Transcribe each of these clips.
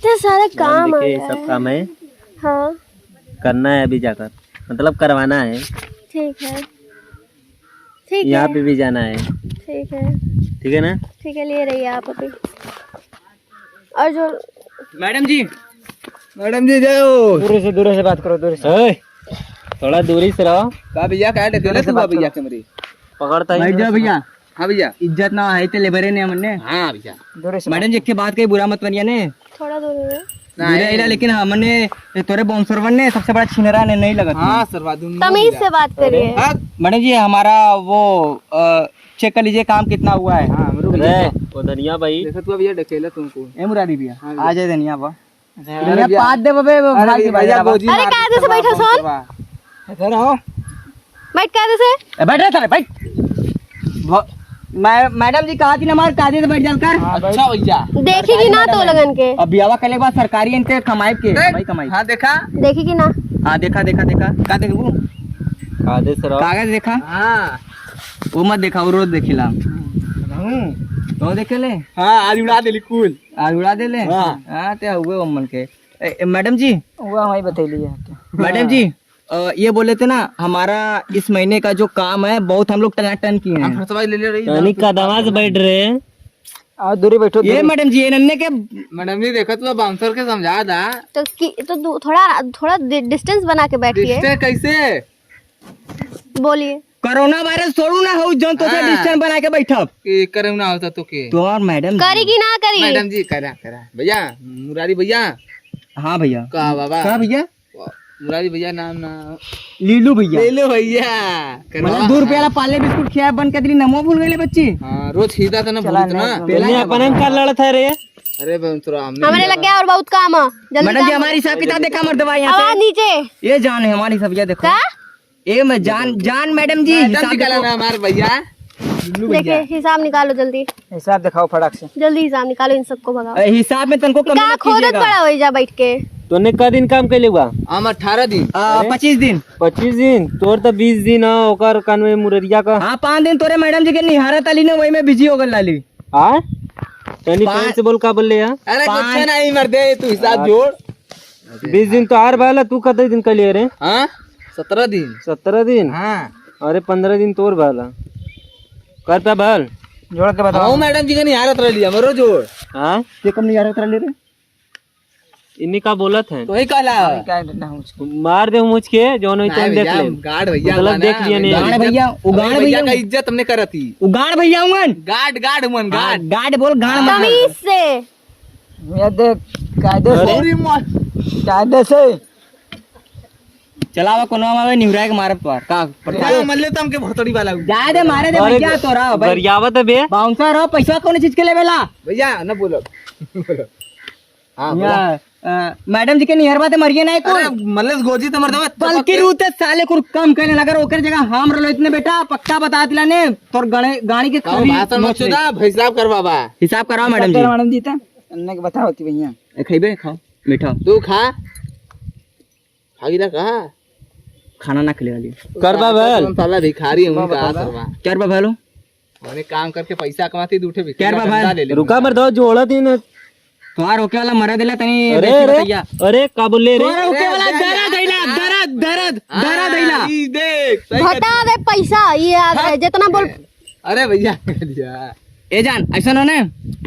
इतने सारे काम देखिए, है। सब काम है, हाँ करना है अभी जाकर, मतलब करवाना है। ठीक है, ठीक यहाँ है, पे भी जाना है, ठीक है, ठीक है ना? ठीक है, ले रही है आप अभी। और जो मैडम जी जाओ। दूर से बात करो, दूर से। थोड़ा दूरी से रहो। का भैया क्या डकेले तू भैया के मरी पकड़ता ही भाई जा नहीं। भैया। हाँ भैया इज्जत ना है तो लेबरे ने हमने। हाँ भैया मैडम जी के बात कहीं बुरा मत बनिया ने। थोड़ा दूर है। बुरा इला, लेकिन हमने तोरे बॉन्सरवन ने सबसे बड़ा छिनरा ने नहीं लगा। हाँ सरवा दूं तमीज से बात करिए। मैडम जी हमारा वो चेक कर लीजिए काम कितना हुआ है। हाँ अरे वो धनिया भाई, देखो तू भैया डकेला तुमको। ए मुरारी भैया आ जाए धनिया बा अरे धनिया भैया। पात दे बबे भाई के भैया भाई। गोजी अरे मार कायदे से करवा, बैठो सोन। करवा। इधर आओ। बैठ कायदे से। बैठ रे बैठ। मैडम जी कहा थी ना हमारे कायदे से बैठ जाकर। अच्छा भैया देखेगी ना तो लगन के। अब ब्याह करने के बाद सरकारी इनके कमाई के कमाई। हाँ देखा देखेगी ना। हाँ देखा का देखू आधे से रहो। कागज देखा। हाँ वो मत देखा, वो रोज देखिला तो देखे ले। हाँ आज उड़ा देली कुल। आज उड़ा दे ले। हाँ। हाँ ते हुए अम्मन के। मैडम जी हुआ हमारी बतैली है। मैडम जी ये बोले थे ना हमारा इस महीने का जो काम है बहुत हम लोग टनाटन किए हैं। फसवाई ले ले रही यानी कदमा से बैठ रहे हैं। और दूरी बैठो। ये मैडम जी ये नन्हे के मैडम जी देखा तू बाउंसर के समझा दा तो थोड़ा डिस्टेंस बना के बैठिए। डिस्टेंस कैसे बोलिए। कोरोना वायरस छोड़ू ना हो जन तो हाँ। डिस्टेंस बना के बैठब कि करे ना होता तो के तो। और मैडम करी की ना करी। मैडम जी करा करा भैया मुरारी भैया। हाँ भैया का बाबा कहा भैया मुरारी भैया नाम ना लीलू भैया। ले लो भैया मतलब 2 रुपया वाला पाले बिस्कुट खिया बन के तेरी नमो भूल गए बच्ची। हाँ रोज खीदा था ना भूलत ना। पहले अपन हम का लड़त है रे। अरे बाउंसर हमारे लग गया और बहुत काम है। जल्दी मैडम जी काम हमारी हिसाब किताब देखा मर दवाई आवाज यहाँ नीचे। से। ये जान है हमारी सब देखो। का ये मैं जान मैडम जी मैडम हिसाब जी का देखो। नाम हमारे भैया। देखिए हिसाब निकालो जल्दी। हिसाब दिखाओ फटाक से। जल्दी हिसाब निकालो, इन सबको भगाओ। हिसाब में तनको कमी का मत खोदत कीजिएगा। पड़ा हो जा बैठ के। तूने का दिन काम कैले हुआ? हम 18 दिन 25 दिन। 25 दिन तोर तो 20 दिन है ओकर कान में मुररिया का। हाँ 5 दिन तोरे मैडम जी के निहारत अली ने वही में बिजी हो गल लाली। हाँ तनी कौन से बोल का बोल ले यार? अरे कुछ नहीं मर दे तू हिसाब जोड़। 20 दिन तो आर भाला, तू कतई दिन कैले रे? हाँ 17 दिन। 17 दिन। हाँ अरे 15 दिन तोर भाला कर पे भाल। जोड़ के बताओ। हाँ मैडम जी का नहीं हारत रह लिया मरो जोड़। हाँ ये कम निहारत रह ले रे। इन्हीं का बोलत है, तो ही काला क्या ना हो उसको। मार दे मुझ के जौन होई तौन देख ले। गार्ड भैया मतलब हुआ ना, देख लिया नहीं। उगाड़ भैया उगाड़ भैया का भैया इज्जत हमने करा थी। उगाड़ भैया उगन गार्ड हुआ गार्ड। गाड़ बोल गाड़ मत। तमीज से। ये देख कायदे से अरे मार कायदे से चलावा कोनो में निवराय के मारब पार का हाँ, मल्ले तो हमके भोतड़ी वाला हुआ। जा दे मारे दे भैया तोरा भाई गरियावत है बे। बाउंसर हो पैसा कौन चीज के लेवेला। भैया न बोलो हाँ बोला। मैडम जी के निहरवा ते मरिए नहीं को अरे मल्लेस गोजी तो मर दवा बल्कि रूते साले को कम कहने लगा ओकर जगह हम रलो इतने बेटा पक्का बता दिला ने तोर गाड़ी के भाषण मत चुदा हिसाब कर बाबा। हिसाब कराओ मैडम जी। मैडम जी था अन्ने के बता होती भैया। खइबे खाओ मीठा तू खा खागिला कहा खाना ना खिले वाली करबा भाल। साला भिखारी हूं का सरवा। क्या बा भालो मैंने काम करके पैसा कमाती दूठे भी क्या बाबा? ले ले। रुका मर दो जोड़ा दिन। तोहार होके वाला मरा देला तनी अरे बेटी अरे बताइया। अरे का बोल ले रे? तोहार होके वाला दरा दैला दरा दैला ई देख सही कर- घटा दे पैसा। ये याद है जितना बोल। अरे भैया दिया ए जान ऐसा ना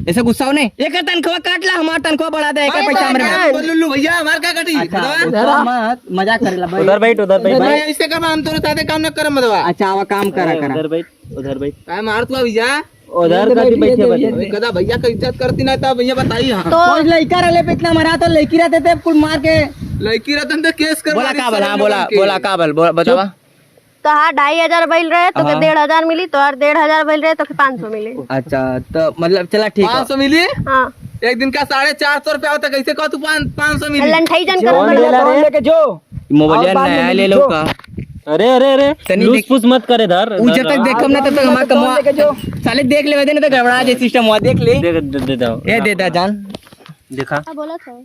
ऐसा गुस्सा हो ने एक तनख्वाह काट ला हमार तनख्वाह बढ़ा दे एक पैसा हमरे बोल लुल्लू भैया हमार का कटी अच्छा मत मजाक करेला भाई। उधर बैठ भाई ऐसे काम हम तोरे साथे काम न करम मदवा। अच्छा आवा काम करा करा उधर बैठ उधर बैठ काय मार तू भैया उधर का बैठे बैठे। कदा भैया का इज्जत करती ना था भैया बताई। हां तो कोई लड़का रहले पे इतना मरा तो लड़की रहते थे कुल मार के। लड़की रतन तो केस कर बोला का बोला बोला का बोल बतावा। तो हाँ 2500 बैल रहे तो 1500 मिली। तो 1500 बैल रहे तो 500 मिले। अच्छा तो मतलब चला ठीक है 500 मिली। हाँ एक दिन का 450 रुपया होता कैसे कह तू 500 मिली। लंठाई जन कौन कर। ले ला रे? लेके जो मोबाइल नया ले लो का। अरे अरे अरे तनी लूस देख- फूस मत करे धर। उ जब तक देखम ना तब तक हमार कमवा लेके जो साले देख लेवे दे ना तो गड़बड़ा जे सिस्टम हुआ देख ले। दे दो ए दे दा जान देखा बोला था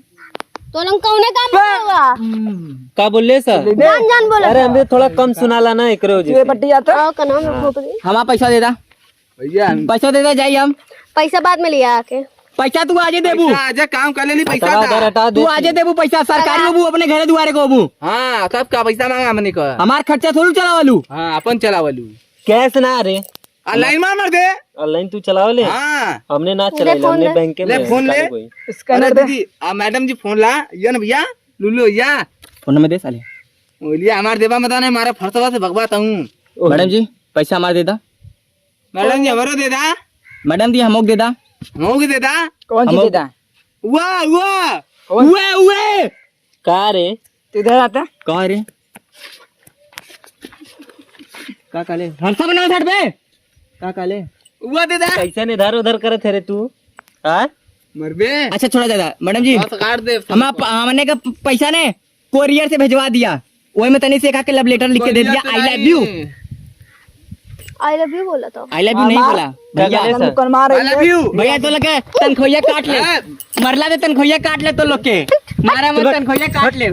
तो लोग कौने काम हुआ। का बोल ले सर? जान बोला अरे हमरे थोड़ा कम सुनाला ना एकरे वजह ये से। पट्टी आता आओ का नाम खोप दी। हमारा पैसा दे दा भैया पैसा दे दा जाई हम पैसा बाद में लिया आके। पैसा तू आजे देबू, आजा काम कर लेली पैसा हटा था। हटा तू दे आजे देबू पैसा सरकारी होबू, अपने घरे दुआरे को होबू। हाँ तब का पैसा मांगा हमने का। हमार खर्चा थोड़ी चलावलू। हाँ अपन चलावलू। कैश ना रे, लाइन मार दे। ऑनलाइन तू चलाओ ले। हाँ हमने ना चलाई, फोन हमने ले। बैंक के ले में फोन ले। काले कोई। स्कैनर दे। दीदी मैडम जी फोन ला ये ना भैया लुल्लू भैया फोन में दे साले। बोलिए हमारे देवा मत आने हमारा फरसवा से भगवाता हूँ। मैडम जी पैसा हमार दे दा। मैडम जी हमारा दे दा। मैडम जी हमोक दे दा। हमको दे दा। कौन सी देता? वाह वाह उए का रे, तू इधर आता? कहाँ रे? का काले हंसा बना छट पे का काले? वाह दे दा। कैसे ने इधर उधर करे थे रे तू? हाँ मरबे अच्छा छोड़ा दादा। मैडम जी बस काट दे। हमने का पैसा ने कोरियर से भेजवा दिया, वही में तनी से कहा के लव लेटर लिख के दे दिया। I love you, I love you बोला तो आई लव यू नहीं बोला भैया। क्या मुक्कर मार I love you। भैया तो लगे तनखोइया काट ले, मरला दे तनखोइया काट ले तो लोग के मारा मत तनखोइया काट ले।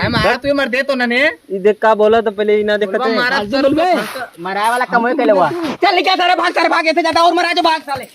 मारा तू मर दे तो ना ने ये देख का बोला तो पहले ही ना देखते हैं। मारा मराया वाला कम हो के ले हुआ। चल क्या सारे भाग ऐसे जाता और मरा जो भाग साले।